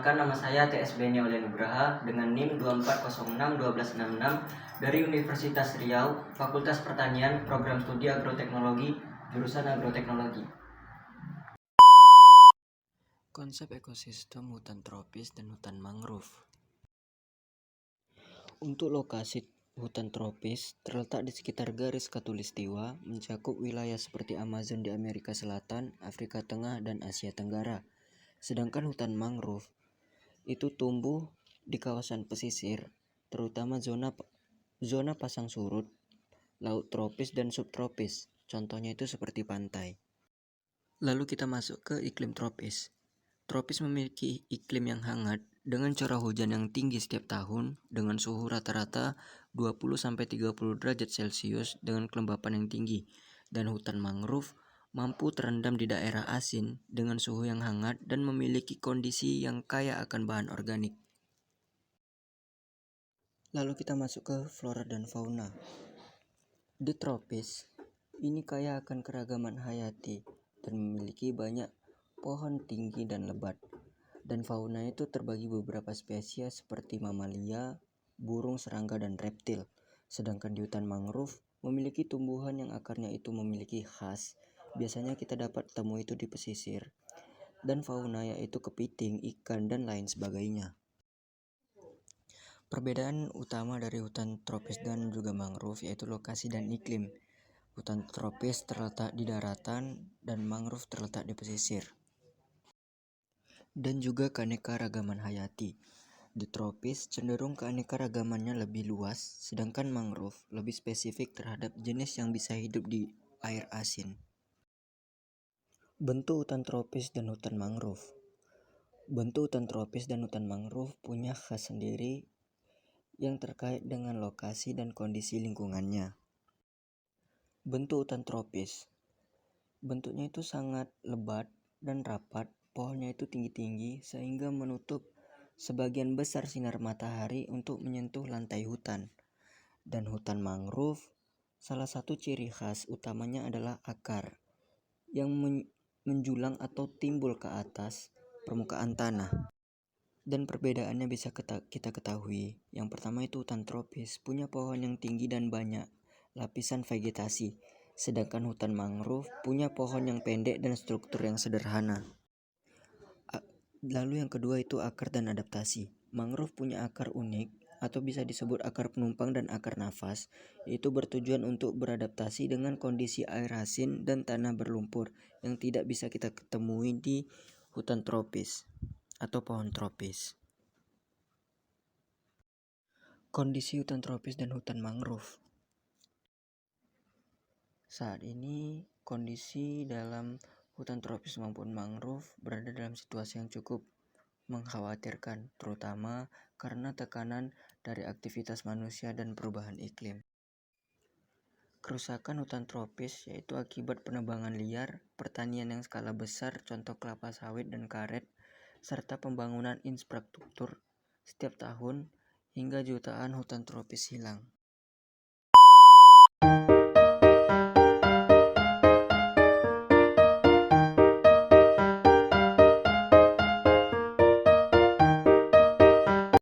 Perkenalkan, nama saya TS Beni Aulia Nugraha dengan NIM 24061266 dari Universitas Riau, Fakultas Pertanian, Program Studi Agroteknologi, jurusan Agroteknologi. Konsep ekosistem hutan tropis dan hutan mangrove. Untuk lokasi hutan tropis terletak di sekitar garis khatulistiwa, mencakup wilayah seperti Amazon di Amerika Selatan, Afrika Tengah, dan Asia Tenggara. Sedangkan hutan mangrove itu tumbuh di kawasan pesisir, terutama zona pasang surut, laut tropis dan subtropis. Contohnya itu seperti pantai. Lalu kita masuk ke iklim tropis. Tropis memiliki iklim yang hangat dengan curah hujan yang tinggi setiap tahun dengan suhu rata-rata 20-30 derajat Celcius dengan kelembapan yang tinggi, dan hutan mangrove mampu terendam di daerah asin dengan suhu yang hangat dan memiliki kondisi yang kaya akan bahan organik. Lalu kita masuk ke flora dan fauna. Di tropis ini kaya akan keragaman hayati dan memiliki banyak pohon tinggi dan lebat. Dan fauna itu terbagi beberapa spesies seperti mamalia, burung, serangga, dan reptil. Sedangkan di hutan mangrove memiliki tumbuhan yang akarnya itu memiliki khas. Biasanya kita dapat temui itu di pesisir. Dan fauna yaitu kepiting, ikan, dan lain sebagainya. Perbedaan utama dari hutan tropis dan juga mangrove yaitu lokasi dan iklim. Hutan tropis terletak di daratan dan mangrove terletak di pesisir. Dan juga keanekaragaman hayati. Di tropis cenderung keanekaragamannya lebih luas, sedangkan mangrove lebih spesifik terhadap jenis yang bisa hidup di air asin. Bentuk hutan tropis dan hutan mangrove. Bentuk hutan tropis dan hutan mangrove punya khas sendiri yang terkait dengan lokasi dan kondisi lingkungannya. Bentuk hutan tropis. Bentuknya itu sangat lebat dan rapat, pohonnya itu tinggi-tinggi sehingga menutup sebagian besar sinar matahari untuk menyentuh lantai hutan. Dan hutan mangrove, salah satu ciri khas utamanya adalah akar yang menjulang atau timbul ke atas permukaan tanah. Dan perbedaannya bisa kita ketahui. Yang pertama itu hutan tropis punya pohon yang tinggi dan banyak lapisan vegetasi, sedangkan hutan mangrove punya pohon yang pendek dan struktur yang sederhana. Lalu yang kedua itu akar dan adaptasi. Mangrove punya akar unik atau bisa disebut akar penumpang dan akar nafas, yaitu bertujuan untuk beradaptasi dengan kondisi air asin dan tanah berlumpur yang tidak bisa kita temui di hutan tropis atau pohon tropis. Kondisi hutan tropis dan hutan mangrove. Saat ini kondisi dalam hutan tropis maupun mangrove berada dalam situasi yang cukup mengkhawatirkan, terutama karena tekanan dari aktivitas manusia dan perubahan iklim. Kerusakan hutan tropis yaitu akibat penebangan liar, pertanian yang skala besar, contoh kelapa sawit dan karet, serta pembangunan infrastruktur setiap tahun hingga jutaan hutan tropis hilang.